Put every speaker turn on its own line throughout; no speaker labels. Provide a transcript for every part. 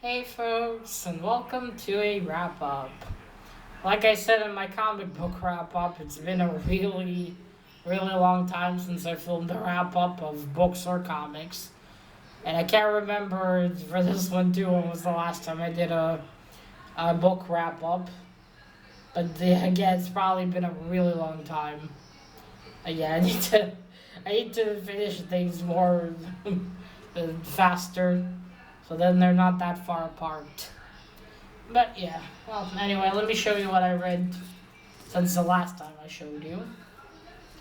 Hey folks, and welcome to a wrap up. Like I said in my comic book wrap up, it's been a really long time since I filmed a wrap up of books or comics. And I can't remember for this one too when was the last time I did a book wrap up. But again, it's probably been a really long time. Yeah, I need to finish things more faster, so then they're not that far apart. But yeah, well, anyway, let me show you what I read since the last time I showed you.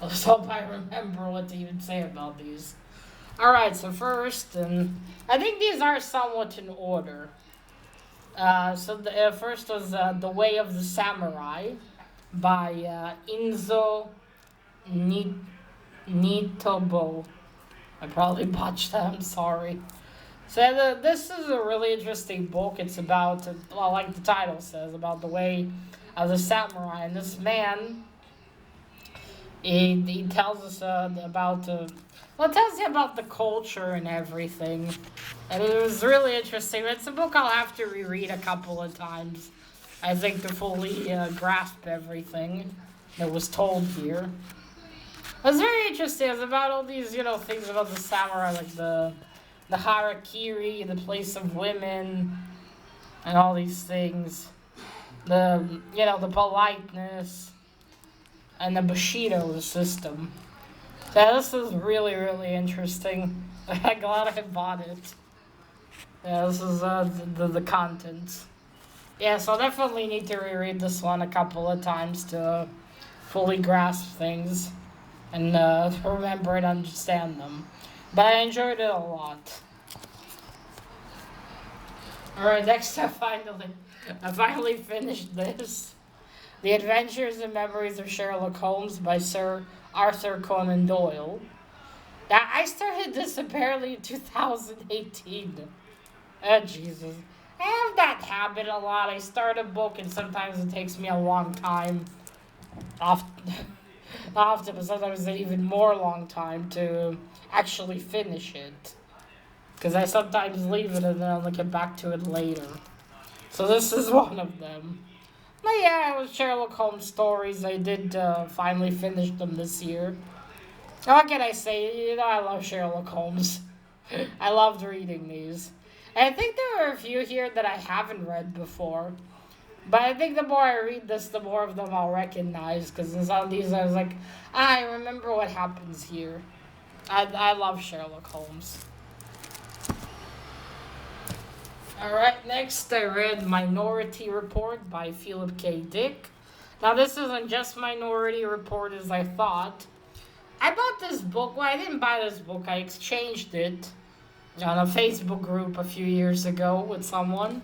Let's hope I remember what to even say about these. Alright, so first, and I think these are somewhat in order. So the first was The Way of the Samurai by Inzo Ni- Nitobo. I probably botched that, I'm sorry. So this is a really interesting book. It's about, well, like the title says, about the way of the samurai. And this man, he tells us about, well, it tells you about the culture and everything. And it was really interesting. It's a book I'll have to reread a couple of times, I think, to fully grasp everything that was told here. It was very interesting. It was about all these, things about the samurai, like the harakiri, the place of women, and all these things. The politeness, and the Bushido system. Yeah, this is really interesting. I'm glad I bought it. Yeah, this is the contents. Yeah, so I definitely need to reread this one a couple of times to fully grasp things and remember and understand them. But I enjoyed it a lot. Alright, next I finally finished this. The Adventures and Memories of Sherlock Holmes by Sir Arthur Conan Doyle. Now, I started this apparently in 2018. Oh, Jesus. I have that habit a lot. I start a book and sometimes it takes me a long time. Often, but sometimes an even more long time to actually finish it. Because I sometimes leave it and then I'll get back to it later. So this is one of them. But yeah, it was Sherlock Holmes stories. I did finally finish them this year. What can I say? I love Sherlock Holmes. I loved reading these. And I think there are a few here that I haven't read before. But I think the more I read this, the more of them I'll recognize. Because in some of these, I was like, I remember what happens here. I love Sherlock Holmes. Alright, next I read Minority Report by Philip K. Dick. Now, this isn't just Minority Report as I thought. I bought this book. Well, I didn't buy this book. I exchanged it on a Facebook group a few years ago with someone.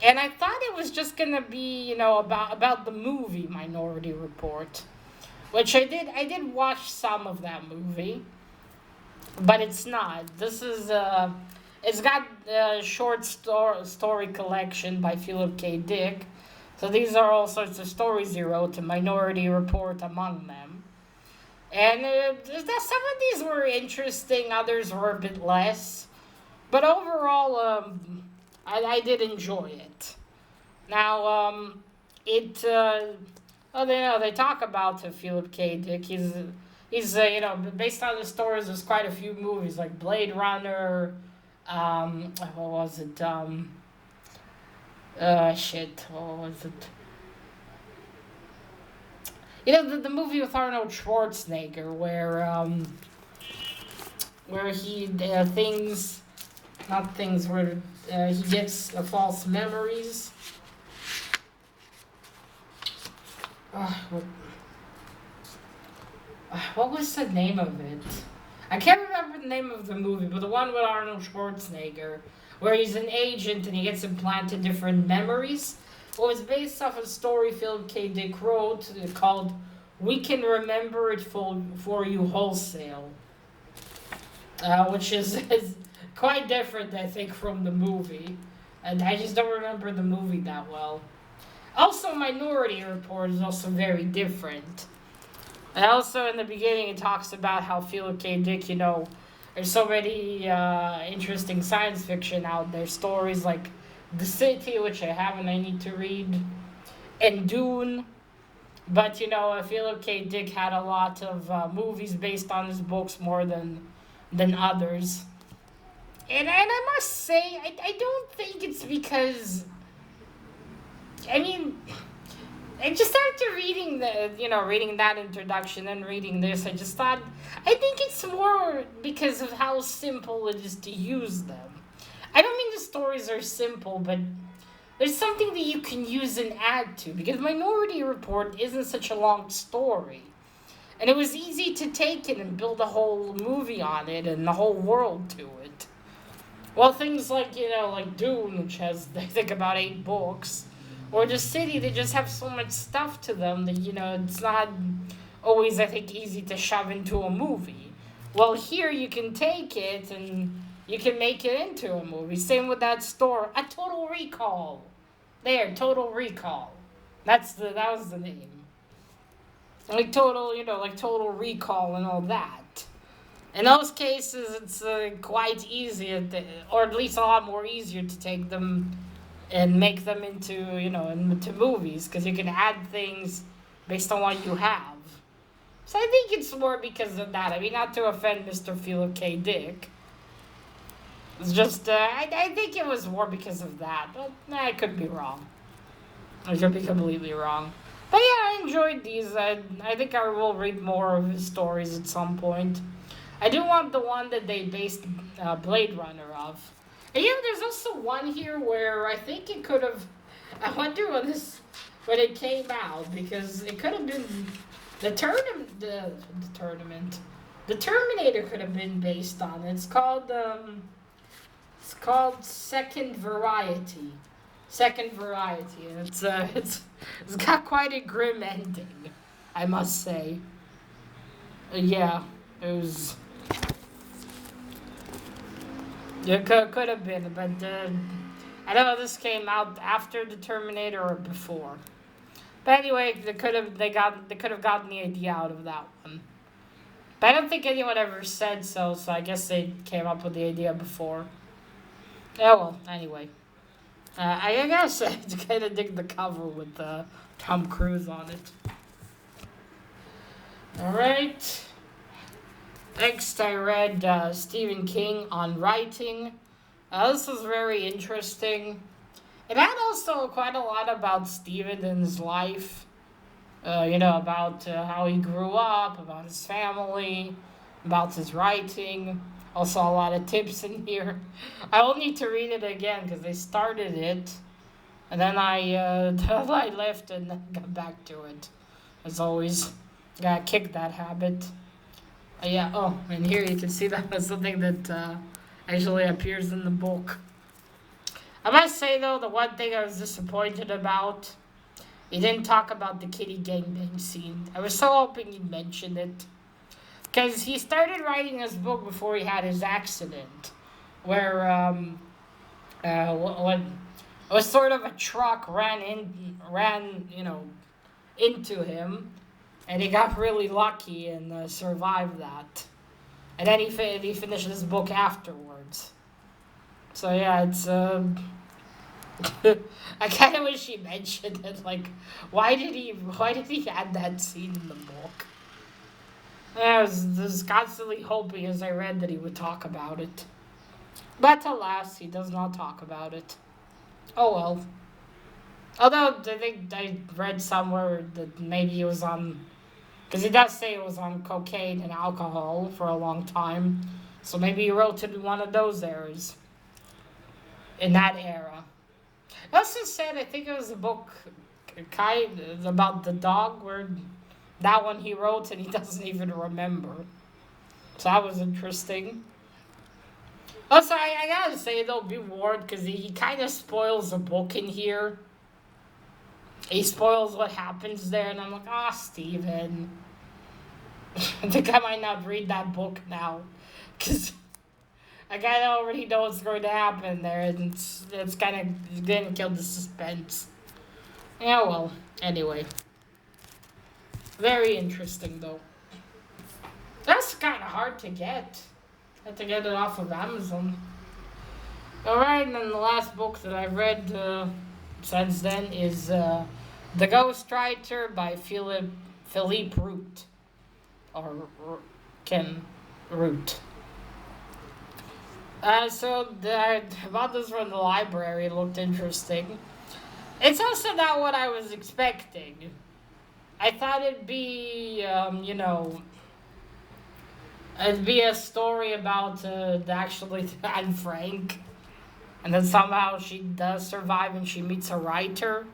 And I thought it was just going to be, about the movie Minority Report. Which I did. I did watch some of that movie. But it's not. This is, it's got a short story collection by Philip K. Dick. So these are all sorts of stories he wrote, a Minority Report among them. And some of these were interesting, others were a bit less. But overall, I did enjoy it. Now, they talk about Philip K. Dick. He's based on the stories, there's quite a few movies, like Blade Runner, what was it? What was it? The movie with Arnold Schwarzenegger, where he where he gets false memories. What was the name of it? I can't remember the name of the movie, but the one with Arnold Schwarzenegger, where he's an agent and he gets implanted different memories. Well, it's based off a story Philip K. Dick wrote called "We Can Remember It for You Wholesale," which is quite different, I think, from the movie. And I just don't remember the movie that well. Also, Minority Report is also very different. And also in the beginning, it talks about how Philip K. Dick, There's so many interesting science fiction out there. Stories like The City, which I haven't, I need to read, and Dune. But Philip K. Dick had a lot of movies based on his books more than others. And I must say, I don't think it's because, I mean, I just after reading that introduction and reading this, I just thought, I think it's more because of how simple it is to use them. I don't mean the stories are simple, but there's something that you can use and add to, because Minority Report isn't such a long story. And it was easy to take it and build a whole movie on it and the whole world to it. Well, things like Dune, which has, I think, about 8 books, or The City, they just have so much stuff to them that, it's not always, I think, easy to shove into a movie. Well, here you can take it and you can make it into a movie. Same with that store, A Total Recall. There, Total Recall. That was the name. Like Total Recall and all that. In those cases, it's quite easy, or at least a lot more easier to take them and make them into movies, because you can add things based on what you have. So I think it's more because of that. I mean, not to offend Mr. Philip K. Dick. It's just, I think it was more because of that. But I could be wrong. I could be completely wrong. But yeah, I enjoyed these. I think I will read more of his stories at some point. I do want the one that they based Blade Runner off. And there's also one here where I think it could have. I wonder when it came out, because it could have been the tournament. The tournament. The Terminator could have been based on it. It's called Second Variety. Second Variety, and it's got quite a grim ending, I must say. Yeah, it was. It could have been, but I don't know if this came out after the Terminator or before. But anyway, they could have gotten the idea out of that one. But I don't think anyone ever said so I guess they came up with the idea before. Oh well, anyway. I guess I kind of dig the cover with Tom Cruise on it. Alright. Next, I read Stephen King on writing. This was very interesting. It had also quite a lot about Stephen and his life. About how he grew up, about his family, about his writing. Also, a lot of tips in here. I will need to read it again because they started it, and then I I left and then got back to it. As always, gotta kick that habit. Yeah. Oh, and here you can see that was something that actually appears in the book. I must say though, the one thing I was disappointed about, he didn't talk about the kitty gangbang scene. I was so hoping he'd mention it. Because he started writing this book before he had his accident, where what it was sort of a truck ran into him, and he got really lucky and survived that, and then he finished this book afterwards. So yeah, it's I kind of wish he mentioned it. Like, why did he add that scene in the book? I was constantly hoping as I read that he would talk about it. But alas, he does not talk about it. Oh well. Although, I think I read somewhere that maybe he was on... Because he does say it was on cocaine and alcohol for a long time. So maybe he wrote it in one of those eras. In that era. I also said, I think it was a book kind about the dog, where... That one he wrote and he doesn't even remember. So that was interesting. Also, I gotta say though, be warned, because he kind of spoils the book in here. He spoils what happens there, and I'm like, Steven. I think I might not read that book now. Because I kind of already know what's going to happen there, and it's kind of going to kill the suspense. Yeah, well, anyway. Very interesting, though. That's kind of hard to get. Had to get it off of Amazon. Alright, and then the last book that I've read since then is The Ghostwriter by Philippe Root. Or Ken Root. About this from the library, it looked interesting. It's also not what I was expecting. I thought it'd be, it'd be a story about actually Anne Frank. And then somehow she does survive and she meets a writer.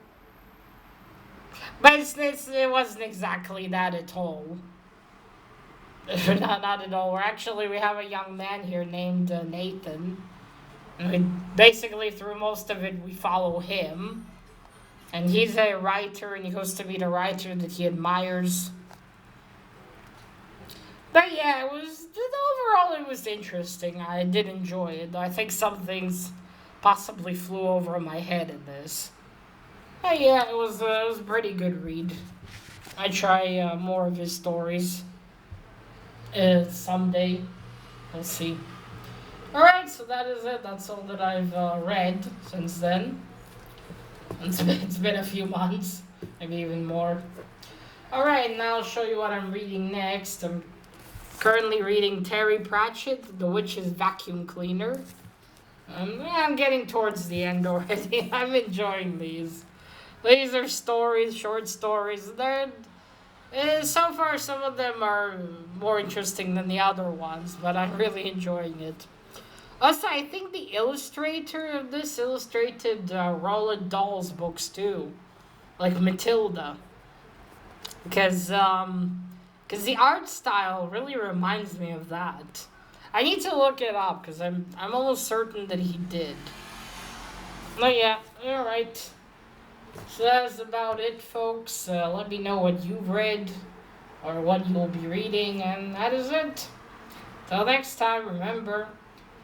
But it wasn't exactly that at all. Not at all. We have a young man here named Nathan. And basically, through most of it, we follow him. And he's a writer, and he goes to meet a writer that he admires. But yeah, overall it was interesting. I did enjoy it. I think some things possibly flew over my head in this. But yeah, it was a pretty good read. I try more of his stories someday. We'll see. Alright, so that is it. That's all that I've read since then. It's been a few months, maybe even more. Alright, now I'll show you what I'm reading next. I'm currently reading Terry Pratchett, The Witch's Vacuum Cleaner. I'm getting towards the end already. I'm enjoying these. These are stories, short stories. So far, some of them are more interesting than the other ones, but I'm really enjoying it. Also, I think the illustrator of this illustrated Roald Dahl's books too, like Matilda, because the art style really reminds me of that. I need to look it up because I'm almost certain that he did. But yeah, all right. So that's about it, folks. Let me know what you've read or what you'll be reading, and that is it. Till next time, remember,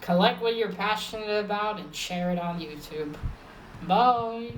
collect what you're passionate about and share it on YouTube. Bye.